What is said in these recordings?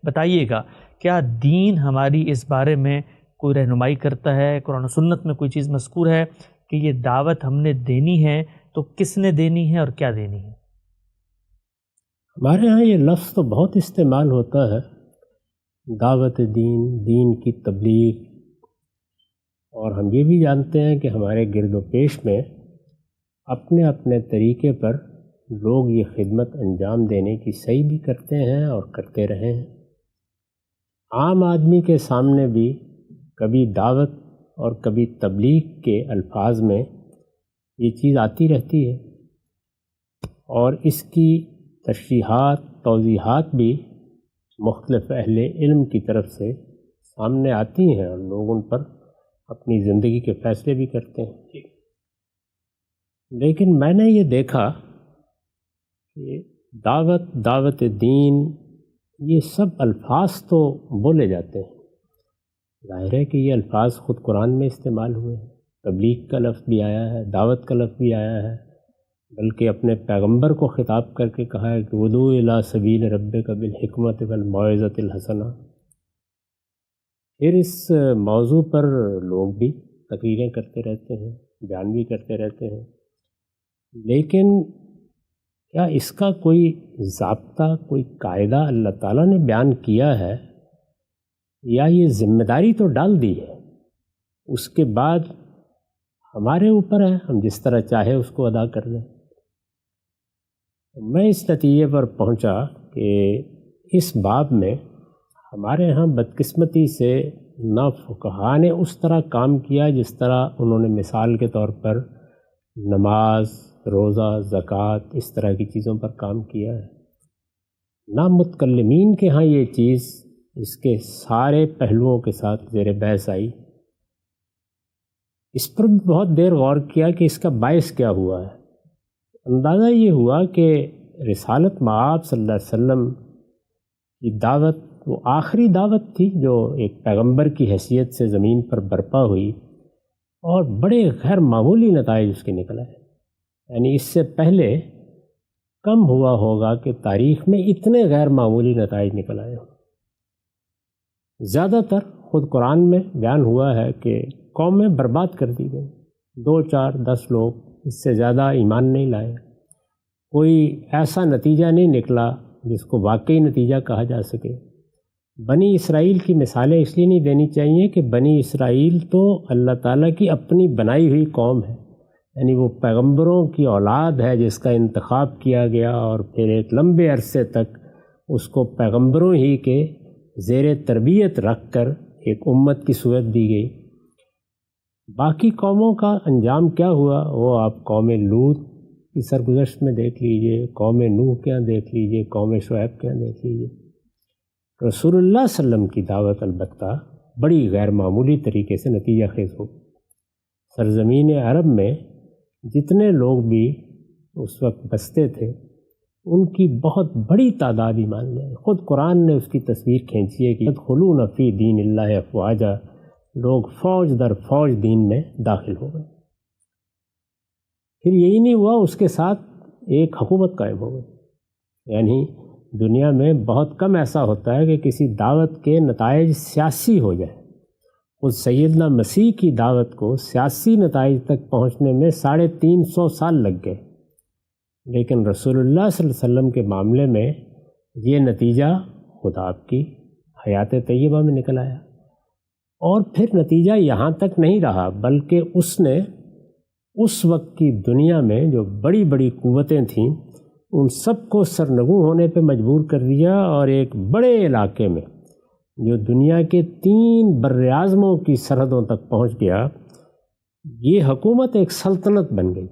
بتائیے گا کیا دین ہماری اس بارے میں کوئی رہنمائی کرتا ہے؟ قرآن و سنت میں کوئی چیز مذکور ہے کہ یہ دعوت ہم نے دینی ہے تو کس نے دینی ہے اور کیا دینی ہے؟ ہمارے ہاں یہ لفظ تو بہت استعمال ہوتا ہے، دعوت دین، دین کی تبلیغ، اور ہم یہ بھی جانتے ہیں کہ ہمارے گرد و پیش میں اپنے اپنے طریقے پر لوگ یہ خدمت انجام دینے کی سعی بھی کرتے ہیں اور کرتے رہے ہیں۔ عام آدمی کے سامنے بھی کبھی دعوت اور کبھی تبلیغ کے الفاظ میں یہ چیز آتی رہتی ہے، اور اس کی تشریحات، توضیحات بھی مختلف اہل علم کی طرف سے سامنے آتی ہیں، اور لوگ ان پر اپنی زندگی کے فیصلے بھی کرتے ہیں۔ لیکن میں نے یہ دیکھا کہ دعوت دین، یہ سب الفاظ تو بولے جاتے ہیں، ظاہر ہے کہ یہ الفاظ خود قرآن میں استعمال ہوئے ہیں، تبلیغ کا لفظ بھی آیا ہے، دعوت کا لفظ بھی آیا ہے، بلکہ اپنے پیغمبر کو خطاب کر کے کہا ہے کہ ادعو الی سبیل ربک بالحکمت والموعظۃ الحسنہ۔ پھر اس موضوع پر لوگ بھی تقریریں کرتے رہتے ہیں، بیان بھی کرتے رہتے ہیں، لیکن کیا اس کا کوئی ضابطہ، کوئی قاعدہ اللہ تعالیٰ نے بیان کیا ہے، یا یہ ذمہ داری تو ڈال دی ہے، اس کے بعد ہمارے اوپر ہے ہم جس طرح چاہے اس کو ادا کر دیں؟ میں اس نتیجے پر پہنچا کہ اس باب میں ہمارے ہاں بدقسمتی سے نہ فقہا نے اس طرح کام کیا جس طرح انہوں نے مثال کے طور پر نماز، روزہ، زکوٰۃ، اس طرح کی چیزوں پر کام کیا ہے، نہ متکلمین کے ہاں یہ چیز اس کے سارے پہلوؤں کے ساتھ زیر بحث آئی۔ اس پر بھی بہت دیر غور کیا کہ اس کا باعث کیا ہوا ہے۔ اندازہ یہ ہوا کہ رسالت مآب صلی اللہ علیہ وسلم کی دعوت وہ آخری دعوت تھی جو ایک پیغمبر کی حیثیت سے زمین پر برپا ہوئی، اور بڑے غیر معمولی نتائج اس کے نکل آئے۔ یعنی اس سے پہلے کم ہوا ہوگا کہ تاریخ میں اتنے غیر معمولی نتائج نکل آئے ہوں۔ زیادہ تر خود قرآن میں بیان ہوا ہے کہ قومیں برباد کر دی گئیں، 2، 4، 10 لوگ، اس سے زیادہ ایمان نہیں لائے، کوئی ایسا نتیجہ نہیں نکلا جس کو واقعی نتیجہ کہا جا سکے۔ بنی اسرائیل کی مثالیں اس لیے نہیں دینی چاہیے کہ بنی اسرائیل تو اللہ تعالیٰ کی اپنی بنائی ہوئی قوم ہے، یعنی وہ پیغمبروں کی اولاد ہے جس کا انتخاب کیا گیا، اور پھر ایک لمبے عرصے تک اس کو پیغمبروں ہی کے زیر تربیت رکھ کر ایک امت کی صورت دی گئی۔ باقی قوموں کا انجام کیا ہوا وہ آپ قوم لوط کی سرگزشت میں دیکھ لیجئے، قوم نوح کے یہاں دیکھ لیجئے، قوم شعیب کے یہاں دیکھ لیجئے۔ رسول اللہ صلی اللہ علیہ وسلم کی دعوت البتہ بڑی غیر معمولی طریقے سے نتیجہ خیز ہو۔ سرزمین عرب میں جتنے لوگ بھی اس وقت بستے تھے ان کی بہت بڑی تعداد ایمان لے آئی۔ خود قرآن نے اس کی تصویر کھینچی ہے کہ يدخلون فی دین اللہ افواجا، لوگ فوج در فوج دین میں داخل ہو گئے۔ پھر یہی نہیں ہوا، اس کے ساتھ ایک حکومت قائم ہو گئی۔ یعنی دنیا میں بہت کم ایسا ہوتا ہے کہ کسی دعوت کے نتائج سیاسی ہو جائیں۔ اس سیدنا مسیح کی دعوت کو سیاسی نتائج تک پہنچنے میں 350 سال لگ گئے، لیکن رسول اللہ صلی اللہ علیہ وسلم کے معاملے میں یہ نتیجہ خدا آپ کی حیات طیبہ میں نکل آیا۔ اور پھر نتیجہ یہاں تک نہیں رہا، بلکہ اس نے اس وقت کی دنیا میں جو بڑی بڑی قوتیں تھیں ان سب کو سرنگوں ہونے پہ مجبور کر دیا، اور ایک بڑے علاقے میں جو دنیا کے 3 براعظموں کی سرحدوں تک پہنچ گیا، یہ حکومت ایک سلطنت بن گئی،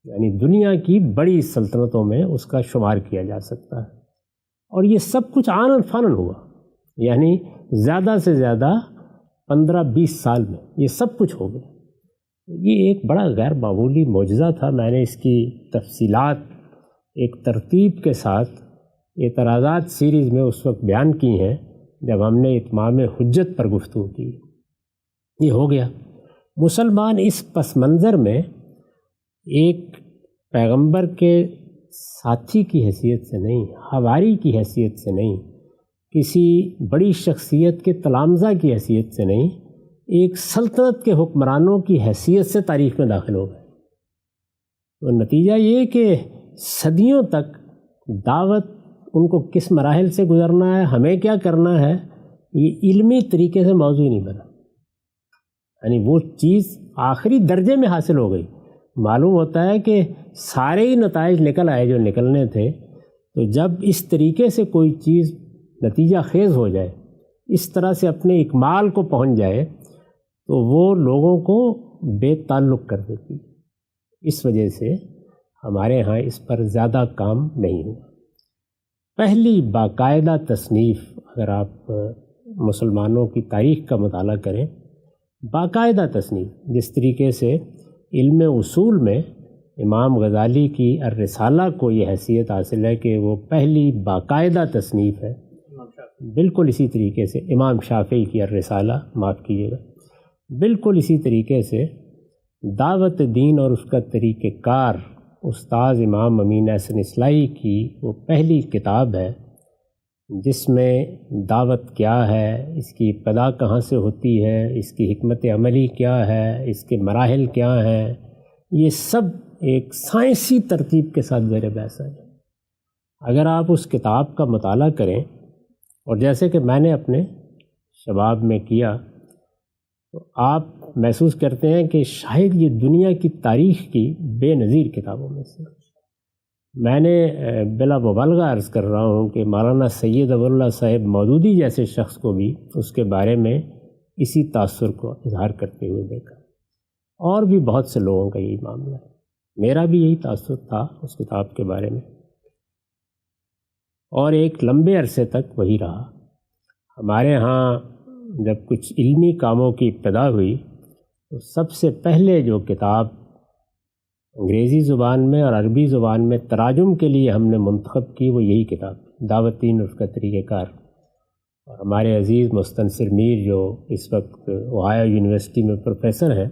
یعنی دنیا کی بڑی سلطنتوں میں اس کا شمار کیا جا سکتا ہے۔ اور یہ سب کچھ آنن فانن ہوا، یعنی زیادہ سے زیادہ 15-20 سال میں یہ سب کچھ ہو گیا۔ یہ ایک بڑا غیر معمولی معجزہ تھا۔ میں نے اس کی تفصیلات ایک ترتیب کے ساتھ اعتراضات سیریز میں اس وقت بیان کی ہیں جب ہم نے اتمام حجت پر گفتگو کی۔ یہ ہو گیا۔ مسلمان اس پس منظر میں ایک پیغمبر کے ساتھی کی حیثیت سے نہیں، حواری کی حیثیت سے نہیں، کسی بڑی شخصیت کے تلامذہ کی حیثیت سے نہیں، ایک سلطنت کے حکمرانوں کی حیثیت سے تاریخ میں داخل ہو گئے۔ تو نتیجہ یہ کہ صدیوں تک دعوت ان کو کس مراحل سے گزرنا ہے، ہمیں کیا کرنا ہے، یہ علمی طریقے سے موضوع نہیں بنا، یعنی وہ چیز آخری درجے میں حاصل ہو گئی۔ معلوم ہوتا ہے کہ سارے ہی نتائج نکل آئے جو نکلنے تھے۔ تو جب اس طریقے سے کوئی چیز نتیجہ خیز ہو جائے، اس طرح سے اپنے اکمال کو پہنچ جائے، تو وہ لوگوں کو بے تعلق کر دیتی۔ اس وجہ سے ہمارے ہاں اس پر زیادہ کام نہیں ہوا۔ پہلی باقاعدہ تصنیف، اگر آپ مسلمانوں کی تاریخ کا مطالعہ کریں، باقاعدہ تصنیف جس طریقے سے علم اصول میں امام غزالی کی الرسالہ کو یہ حیثیت حاصل ہے کہ وہ پہلی باقاعدہ تصنیف ہے، بالکل اسی طریقے سے امام شافعی کی الرسالہ، معاف کیجیے گا، بالکل اسی طریقے سے دعوت دین اور اس کا طریقہ کار استاذ امام امین احسن اصلاحی کی وہ پہلی کتاب ہے جس میں دعوت کیا ہے، اس کی ابتدا کہاں سے ہوتی ہے، اس کی حکمت عملی کیا ہے، اس کے مراحل کیا ہیں، یہ سب ایک سائنسی ترتیب کے ساتھ زیر بحث ہے۔ اگر آپ اس کتاب کا مطالعہ کریں، اور جیسے کہ میں نے اپنے شباب میں کیا، تو آپ محسوس کرتے ہیں کہ شاید یہ دنیا کی تاریخ کی بے نظیر کتابوں میں سے۔ میں نے بلا مبالغہ عرض کر رہا ہوں کہ مولانا سید ابو اللہ صاحب مودودی جیسے شخص کو بھی اس کے بارے میں اسی تاثر کو اظہار کرتے ہوئے دیکھا، اور بھی بہت سے لوگوں کا یہی معاملہ ہے۔ میرا بھی یہی تاثر تھا اس کتاب کے بارے میں، اور ایک لمبے عرصے تک وہی رہا۔ ہمارے ہاں جب کچھ علمی کاموں کی ابتدا ہوئی تو سب سے پہلے جو کتاب انگریزی زبان میں اور عربی زبان میں تراجم کے لیے ہم نے منتخب کی وہ یہی کتاب، دعوت دین اور اس کا طریقہ کار۔ اور ہمارے عزیز مستنصر میر جو اس وقت اوہایو یونیورسٹی میں پروفیسر ہیں،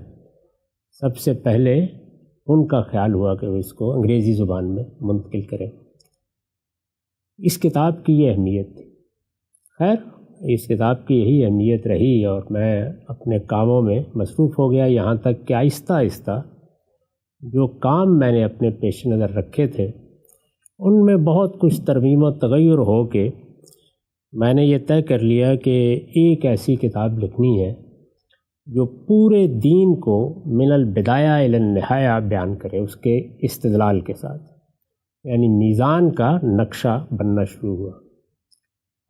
سب سے پہلے ان کا خیال ہوا کہ وہ اس کو انگریزی زبان میں منتقل کریں۔ اس کتاب کی یہ اہمیت تھی۔ خیر، اس کتاب کی یہی اہمیت رہی اور میں اپنے کاموں میں مصروف ہو گیا، یہاں تک کہ آہستہ آہستہ جو کام میں نے اپنے پیش نظر رکھے تھے ان میں بہت کچھ ترمیم و تغیر ہو کے میں نے یہ طے کر لیا کہ ایک ایسی کتاب لکھنی ہے جو پورے دین کو من البدایہ الی النہایہ بیان کرے، اس کے استدلال کے ساتھ، یعنی میزان کا نقشہ بننا شروع ہوا۔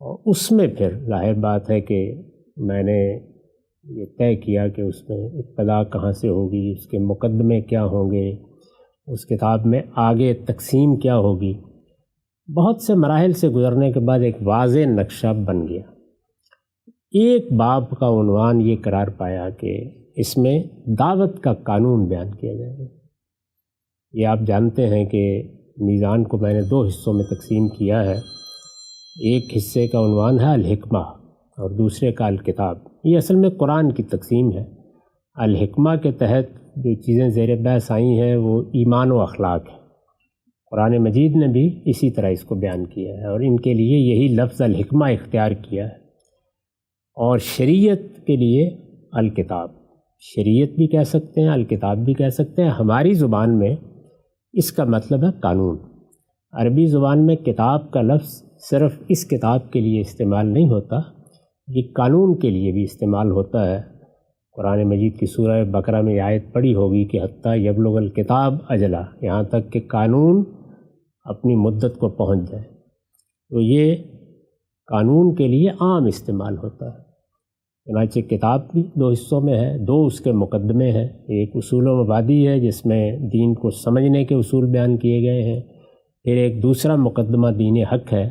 اور اس میں پھر ظاہر بات ہے کہ میں نے یہ طے کیا کہ اس میں ابتدا کہاں سے ہوگی، اس کے مقدمے کیا ہوں گے، اس کتاب میں آگے تقسیم کیا ہوگی۔ بہت سے مراحل سے گزرنے کے بعد ایک واضح نقشہ بن گیا۔ ایک باب کا عنوان یہ قرار پایا کہ اس میں دعوت کا قانون بیان کیا جائے گا۔ یہ آپ جانتے ہیں کہ میزان کو میں نے 2 حصوں میں تقسیم کیا ہے۔ ایک حصے کا عنوان ہے الحکمہ اور دوسرے کا الکتاب۔ یہ اصل میں قرآن کی تقسیم ہے۔ الحکمہ کے تحت جو چیزیں زیر بحث آئی ہیں وہ ایمان و اخلاق ہے۔ قرآن مجید نے بھی اسی طرح اس کو بیان کیا ہے اور ان کے لیے یہی لفظ الحکمہ اختیار کیا ہے۔ اور شریعت کے لیے الکتاب، شریعت بھی کہہ سکتے ہیں، الکتاب بھی کہہ سکتے ہیں۔ ہماری زبان میں اس کا مطلب ہے قانون۔ عربی زبان میں کتاب کا لفظ صرف اس کتاب کے لیے استعمال نہیں ہوتا، یہ قانون کے لیے بھی استعمال ہوتا ہے۔ قرآن مجید کی سورہ بقرہ میں آیت پڑھی ہوگی کہ حتیٰ یبلغ الکتاب اجلا، یہاں تک کہ قانون اپنی مدت کو پہنچ جائے۔ تو یہ قانون کے لیے عام استعمال ہوتا ہے۔ چنانچہ کتاب بھی 2 حصوں میں ہے، 2 اس کے مقدمے ہیں۔ ایک اصول و مبادی ہے جس میں دین کو سمجھنے کے اصول بیان کیے گئے ہیں، پھر ایک دوسرا مقدمہ دین حق ہے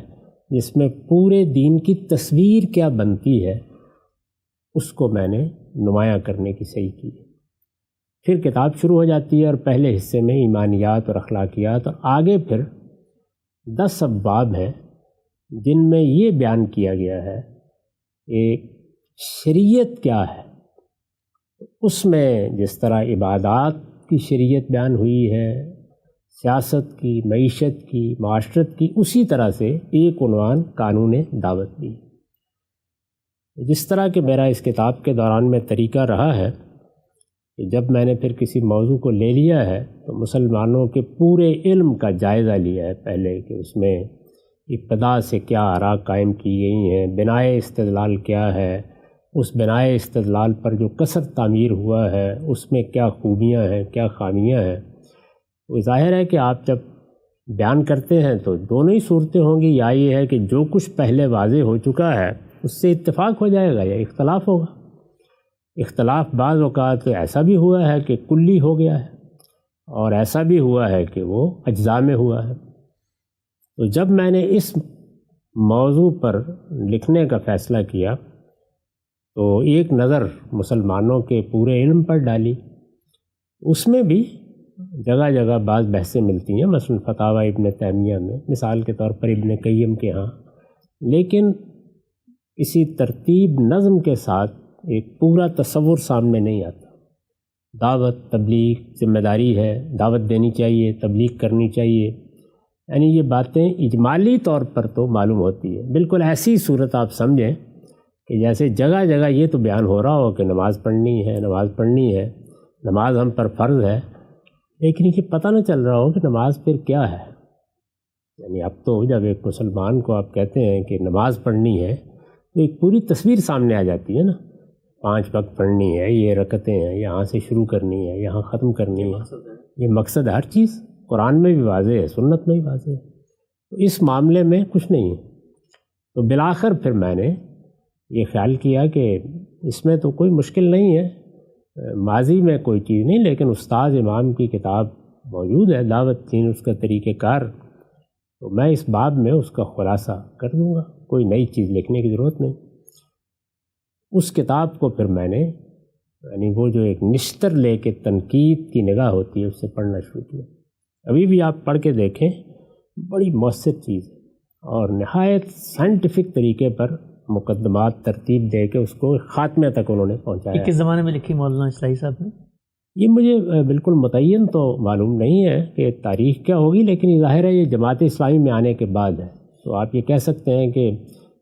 جس میں پورے دین کی تصویر کیا بنتی ہے اس کو میں نے نمایاں کرنے کی صحیح کی۔ پھر کتاب شروع ہو جاتی ہے اور پہلے حصے میں ایمانیات اور اخلاقیات، اور آگے پھر 10 ابواب ہیں جن میں یہ بیان کیا گیا ہے کہ شریعت کیا ہے۔ اس میں جس طرح عبادات کی شریعت بیان ہوئی ہے، سیاست کی، معیشت کی، معاشرت کی، اسی طرح سے ایک عنوان قانون دعوت بھی۔ جس طرح کہ میرا اس کتاب کے دوران میں طریقہ رہا ہے کہ جب میں نے پھر کسی موضوع کو لے لیا ہے تو مسلمانوں کے پورے علم کا جائزہ لیا ہے پہلے، کہ اس میں ابتدا سے کیا آراء قائم کی گئی ہیں، بنائے استدلال کیا ہے، اس بنائے استدلال پر جو کثر تعمیر ہوا ہے اس میں کیا خوبیاں ہیں، کیا خامیاں ہیں۔ وہ ظاہر ہے کہ آپ جب بیان کرتے ہیں تو دونوں ہی صورتیں ہوں گی، یا یہ ہے کہ جو کچھ پہلے واضح ہو چکا ہے اس سے اتفاق ہو جائے گا، یا اختلاف ہوگا۔ اختلاف بعض اوقات ایسا بھی ہوا ہے کہ کلی ہو گیا ہے، اور ایسا بھی ہوا ہے کہ وہ اجزاء میں ہوا ہے۔ تو جب میں نے اس موضوع پر لکھنے کا فیصلہ کیا تو ایک نظر مسلمانوں کے پورے علم پر ڈالی۔ اس میں بھی جگہ جگہ بعض بحثیں ملتی ہیں، مثلا فتاوی ابن تیمیہ میں، مثال کے طور پر ابن قیم کے ہاں، لیکن اسی ترتیب نظم کے ساتھ ایک پورا تصور سامنے نہیں آتا۔ دعوت تبلیغ ذمہ داری ہے، دعوت دینی چاہیے، تبلیغ کرنی چاہیے، یعنی یہ باتیں اجمالی طور پر تو معلوم ہوتی ہے۔ بالکل ایسی صورت آپ سمجھیں کہ جیسے جگہ جگہ یہ تو بیان ہو رہا ہو کہ نماز پڑھنی ہے، نماز پڑھنی ہے، نماز ہم پر فرض ہے، لیکن یہ پتہ نہ چل رہا ہو کہ نماز پھر کیا ہے۔ یعنی اب تو جب ایک مسلمان کو آپ کہتے ہیں کہ نماز پڑھنی ہے تو ایک پوری تصویر سامنے آ جاتی ہے نا، 5 وقت پڑھنی ہے، یہ رکعتیں ہیں، یہاں سے شروع کرنی ہے، یہاں ختم کرنی ہے، یہ مقصد ہر چیز قرآن میں بھی واضح ہے، سنت میں بھی واضح ہے۔ تو اس معاملے میں کچھ نہیں ہے۔ تو بالآخر پھر میں نے یہ خیال کیا کہ اس میں تو کوئی مشکل نہیں ہے، ماضی میں کوئی چیز نہیں، لیکن استاد امام کی کتاب موجود ہے، دعوت دین اس کا طریقہ کار، تو میں اس باب میں اس کا خلاصہ کر دوں گا، کوئی نئی چیز لکھنے کی ضرورت نہیں۔ اس کتاب کو پھر میں نے یعنی وہ جو ایک نشتر لے کے تنقید کی نگاہ ہوتی ہے اس سے پڑھنا شروع کیا۔ ابھی بھی آپ پڑھ کے دیکھیں، بڑی مؤثر چیز ہے، اور نہایت سائنٹیفک طریقے پر مقدمات ترتیب دے کے اس کو خاتمے تک انہوں نے پہنچایا۔ کس زمانے میں لکھی مولانا اصلاحی صاحب نے؟ یہ مجھے بالکل متعین تو معلوم نہیں ہے کہ تاریخ کیا ہوگی، لیکن یہ ظاہر ہے یہ جماعت اسلامی میں آنے کے بعد ہے، تو آپ یہ کہہ سکتے ہیں کہ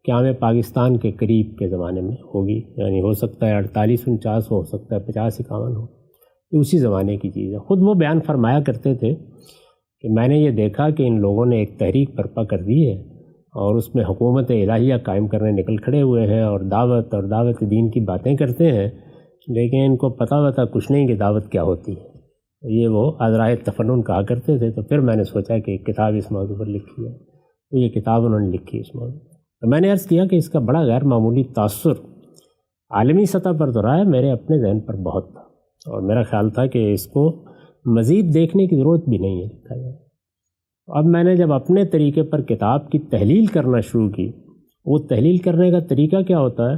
قیام پاکستان کے قریب کے زمانے میں ہوگی، یعنی ہو سکتا ہے 48-49 ہو سکتا ہے 50-51 ہو، یہ اسی زمانے کی چیز ہے۔ خود وہ بیان فرمایا کرتے تھے کہ میں نے یہ دیکھا کہ ان لوگوں نے ایک تحریک برپا کر دی ہے اور اس میں حکومت الہیہ قائم کرنے نکل کھڑے ہوئے ہیں، اور دعوت دین کی باتیں کرتے ہیں، لیکن ان کو پتہ کچھ نہیں کہ دعوت کیا ہوتی ہے۔ یہ وہ عذرائے تفنن کہا کرتے تھے۔ تو پھر میں نے سوچا کہ ایک کتاب اس موضوع پر لکھی ہے، تو یہ کتاب انہوں نے لکھی اس موضوع پر۔ تو میں نے عرض کیا کہ اس کا بڑا غیر معمولی تاثر عالمی سطح پر تو رہا ہے، میرے اپنے ذہن پر بہت تھا، اور میرا خیال تھا کہ اس کو مزید دیکھنے کی ضرورت بھی نہیں ہے لکھا جائے۔ اب میں نے جب اپنے طریقے پر کتاب کی تحلیل کرنا شروع کی، وہ تحلیل کرنے کا طریقہ کیا ہوتا ہے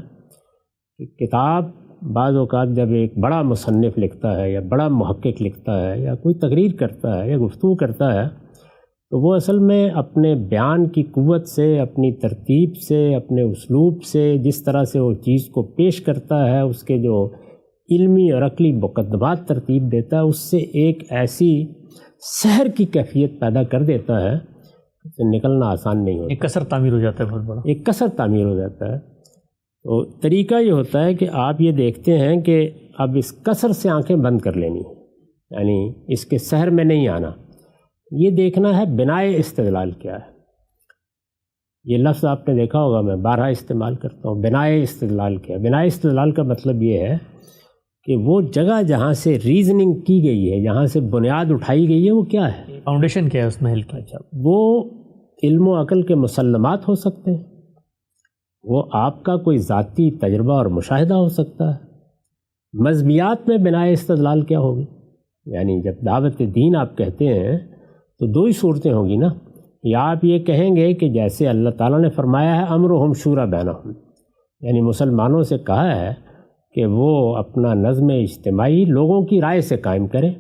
کہ کتاب بعض اوقات جب ایک بڑا مصنف لکھتا ہے یا بڑا محقق لکھتا ہے یا کوئی تقریر کرتا ہے یا گفتگو کرتا ہے، تو وہ اصل میں اپنے بیان کی قوت سے، اپنی ترتیب سے، اپنے اسلوب سے، جس طرح سے وہ چیز کو پیش کرتا ہے، اس کے جو علمی اور عقلی مقدمات ترتیب دیتا ہے، اس سے ایک ایسی سحر کی کیفیت پیدا کر دیتا ہے کہ نکلنا آسان نہیں ہوتا، ایک کثر تعمیر ہو جاتا ہے، بہت بڑا ایک کثر تعمیر ہو جاتا ہے۔ تو طریقہ یہ ہوتا ہے کہ آپ یہ دیکھتے ہیں کہ اب اس کثر سے آنکھیں بند کر لینی ہیں، یعنی اس کے سحر میں نہیں آنا، یہ دیکھنا ہے بنائے استدلال کیا ہے۔ یہ لفظ آپ نے دیکھا ہوگا، میں بارہا استعمال کرتا ہوں، بنائے استدلال کیا ہے۔ بنائے استدلال کا مطلب یہ ہے کہ وہ جگہ جہاں سے ریزننگ کی گئی ہے، جہاں سے بنیاد اٹھائی گئی ہے، وہ کیا ہے، فاؤنڈیشن کیا ہے اس محل کی۔ اچھا، وہ علم و عقل کے مسلمات ہو سکتے ہیں، وہ آپ کا کوئی ذاتی تجربہ اور مشاہدہ ہو سکتا ہے۔ مذہبیات میں بنائے استدلال کیا ہوگی، یعنی جب دعوت دین آپ کہتے ہیں تو دو ہی صورتیں ہوں گی نا، یا آپ یہ کہیں گے کہ جیسے اللہ تعالیٰ نے فرمایا ہے امرہم شورا بینہم، یعنی مسلمانوں سے کہا ہے کہ وہ اپنا نظم اجتماعی لوگوں کی رائے سے قائم کریں،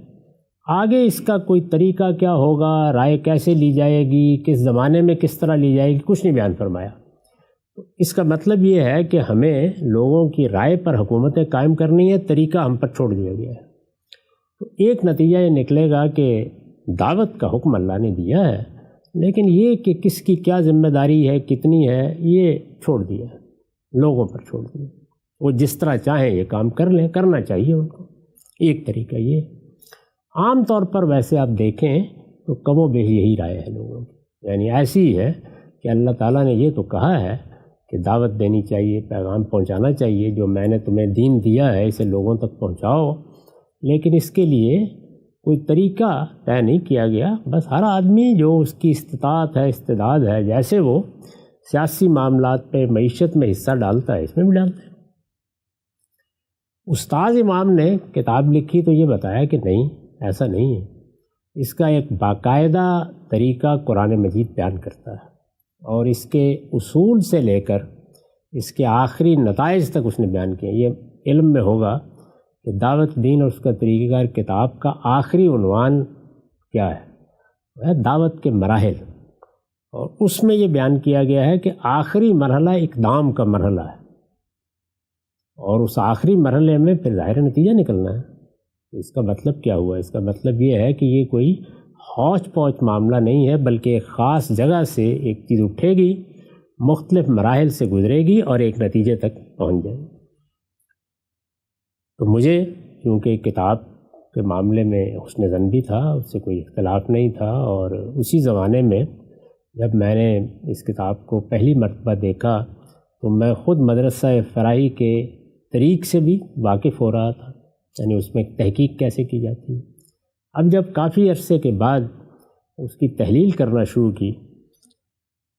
آگے اس کا کوئی طریقہ کیا ہوگا، رائے کیسے لی جائے گی، کس زمانے میں کس طرح لی جائے گی، کچھ نہیں بیان فرمایا۔ اس کا مطلب یہ ہے کہ ہمیں لوگوں کی رائے پر حکومتیں قائم کرنی ہے، طریقہ ہم پر چھوڑ دیا گیا ہے۔ تو ایک نتیجہ یہ نکلے گا کہ دعوت کا حکم اللہ نے دیا ہے، لیکن یہ کہ کس کی کیا ذمہ داری ہے، کتنی ہے، یہ چھوڑ دیا ہے۔ لوگوں پر چھوڑ دیا، وہ جس طرح چاہیں یہ کام کر لیں، کرنا چاہیے ان کو، ایک طریقہ یہ۔ عام طور پر ویسے آپ دیکھیں تو کم و بیش یہی رائے ہے لوگوں کی، یعنی ایسی ہے کہ اللہ تعالیٰ نے یہ تو کہا ہے کہ دعوت دینی چاہیے، پیغام پہنچانا چاہیے، جو میں نے تمہیں دین دیا ہے اسے لوگوں تک پہنچاؤ، لیکن اس کے لیے کوئی طریقہ طے نہیں کیا گیا۔ بس ہر آدمی جو اس کی استطاعت ہے، استعداد ہے، جیسے وہ سیاسی معاملات پہ، معیشت میں حصہ ڈالتا ہے، اس میں بھی ڈالتا ہے۔ استاد امام نے کتاب لکھی تو یہ بتایا کہ نہیں، ایسا نہیں ہے، اس کا ایک باقاعدہ طریقہ قرآن مجید بیان کرتا ہے، اور اس کے اصول سے لے کر اس کے آخری نتائج تک اس نے بیان کیا۔ یہ علم میں ہوگا کہ دعوت دین اور اس کا طریقہ کار کتاب کا آخری عنوان کیا ہے، وہ ہے دعوت کے مراحل، اور اس میں یہ بیان کیا گیا ہے کہ آخری مرحلہ اقدام کا مرحلہ ہے، اور اس آخری مرحلے میں پھر ظاہر نتیجہ نکلنا ہے۔ اس کا مطلب کیا ہوا؟ اس کا مطلب یہ ہے کہ یہ کوئی ہوچ پوچ معاملہ نہیں ہے، بلکہ ایک خاص جگہ سے ایک چیز اٹھے گی، مختلف مراحل سے گزرے گی اور ایک نتیجے تک پہنچ جائے گی۔ تو مجھے کیونکہ کتاب کے معاملے میں حسن ظن بھی تھا، اس سے کوئی اختلاف نہیں تھا، اور اسی زمانے میں جب میں نے اس کتاب کو پہلی مرتبہ دیکھا تو میں خود مدرسہ فرائی کے طریق سے بھی واقف ہو رہا تھا، یعنی اس میں تحقیق کیسے کی جاتی ہے۔ اب جب کافی عرصے کے بعد اس کی تحلیل کرنا شروع کی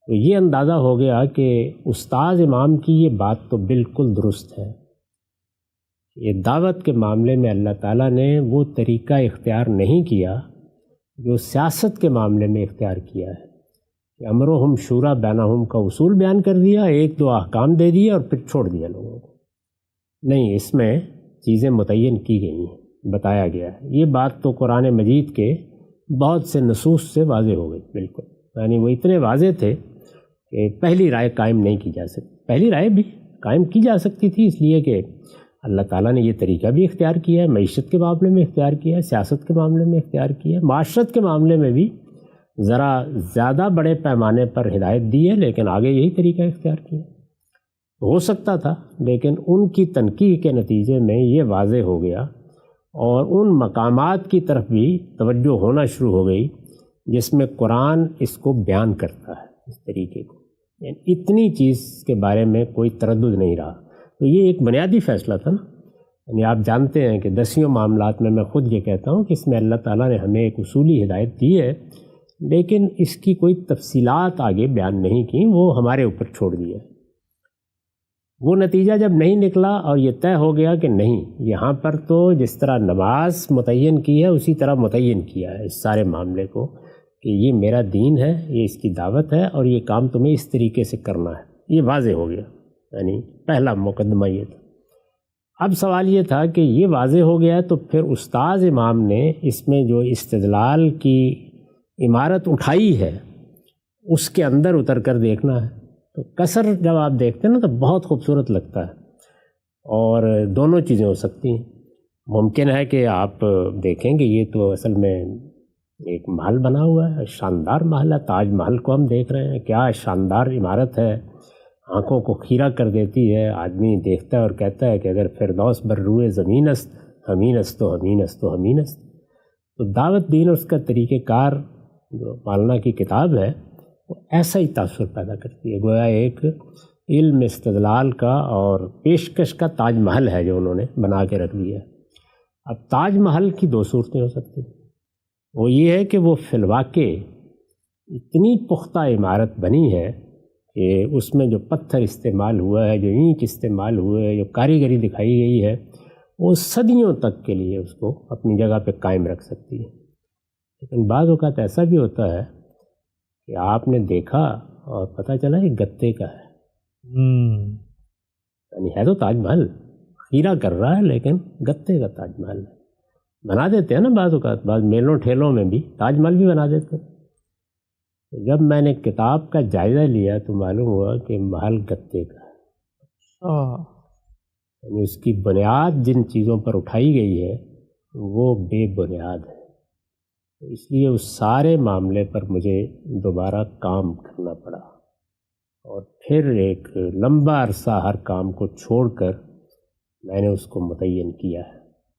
تو یہ اندازہ ہو گیا کہ استاد امام کی یہ بات تو بالکل درست ہے۔ یہ دعوت کے معاملے میں اللہ تعالیٰ نے وہ طریقہ اختیار نہیں کیا جو سیاست کے معاملے میں اختیار کیا ہے، کہ امرہم شورا بینہم کا اصول بیان کر دیا، ایک دو احکام دے دیے اور پھر چھوڑ دیا لوگوں کو۔ نہیں، اس میں چیزیں متعین کی گئی ہیں، بتایا گیا ہے۔ یہ بات تو قرآن مجید کے بہت سے نصوص سے واضح ہو گئی، بالکل، یعنی وہ اتنے واضح تھے کہ پہلی رائے قائم نہیں کی جا سکتی۔ پہلی رائے بھی قائم کی جا سکتی تھی، اس لیے کہ اللہ تعالیٰ نے یہ طریقہ بھی اختیار کیا ہے، معیشت کے معاملے میں اختیار کیا ہے، سیاست کے معاملے میں اختیار کیا ہے، معاشرت کے معاملے میں بھی ذرا زیادہ بڑے پیمانے پر ہدایت دی ہے، لیکن آگے یہی طریقہ اختیار کیا ہو سکتا تھا۔ لیکن ان کی تنقیح کے نتیجے میں یہ واضح ہو گیا، اور ان مقامات کی طرف بھی توجہ ہونا شروع ہو گئی جس میں قرآن اس کو بیان کرتا ہے، اس طریقے کو، یعنی اتنی چیز کے بارے میں کوئی تردد نہیں رہا۔ تو یہ ایک بنیادی فیصلہ تھا نا، یعنی آپ جانتے ہیں کہ دسیوں معاملات میں خود یہ کہتا ہوں کہ اس میں اللہ تعالیٰ نے ہمیں ایک اصولی ہدایت دی ہے، لیکن اس کی کوئی تفصیلات آگے بیان نہیں کی، وہ ہمارے اوپر چھوڑ دیا۔ وہ نتیجہ جب نہیں نکلا اور یہ طے ہو گیا کہ نہیں، یہاں پر تو جس طرح نماز متعین کی ہے اسی طرح متعین کیا ہے اس سارے معاملے کو، کہ یہ میرا دین ہے، یہ اس کی دعوت ہے، اور یہ کام تمہیں اس طریقے سے کرنا ہے، یہ واضح ہو گیا۔ یعنی پہلا مقدمہ یہ تھا۔ اب سوال یہ تھا کہ یہ واضح ہو گیا تو پھر استاد امام نے اس میں جو استدلال کی عمارت اٹھائی ہے اس کے اندر اتر کر دیکھنا ہے۔ تو کثر جب آپ دیکھتے ہیں نا تو بہت خوبصورت لگتا ہے، اور دونوں چیزیں ہو سکتی ہیں۔ ممکن ہے کہ آپ دیکھیں کہ یہ تو اصل میں ایک محل بنا ہوا ہے، شاندار محل ہے، تاج محل کو ہم دیکھ رہے ہیں، کیا شاندار عمارت ہے، آنکھوں کو خیرہ کر دیتی ہے، آدمی دیکھتا ہے اور کہتا ہے کہ اگر فردوس بر روئے زمین است، ہمین است و ہمین است و ہمین است۔ تو دعوت دین اور اس کا طریقہ کار جو مولانا کی کتاب ہے وہ ایسا ہی تاثر پیدا کرتی ہے، گویا ایک علم استدلال کا اور پیشکش کا تاج محل ہے جو انہوں نے بنا کے رکھ دیا ہے۔ اب تاج محل کی دو صورتیں ہو سکتی ہیں، وہ یہ ہے کہ وہ فی الواقع اتنی پختہ عمارت بنی ہے کہ اس میں جو پتھر استعمال ہوا ہے، جو اینٹ استعمال ہوئے ہے، جو کاریگری دکھائی گئی ہے، وہ صدیوں تک کے لیے اس کو اپنی جگہ پہ قائم رکھ سکتی ہے۔ لیکن بعض اوقات ایسا بھی ہوتا ہے کہ آپ نے دیکھا اور پتہ چلا یہ گتے کا ہے، یعنی ہے تو تاج محل، خیرہ کر رہا ہے لیکن گتے کا تاج محل ہے۔ بنا دیتے ہیں نا بعض اوقات، بعض میلوں ٹھیلوں میں بھی تاج محل بھی بنا دیتے ہیں۔ جب میں نے کتاب کا جائزہ لیا تو معلوم ہوا کہ محل گتے کا ہے، یعنی اس کی بنیاد جن چیزوں پر اٹھائی گئی ہے وہ بے بنیاد ہے۔ اس لیے اس سارے معاملے پر مجھے دوبارہ کام کرنا پڑا، اور پھر ایک لمبا عرصہ ہر کام کو چھوڑ کر میں نے اس کو متعین کیا ہے۔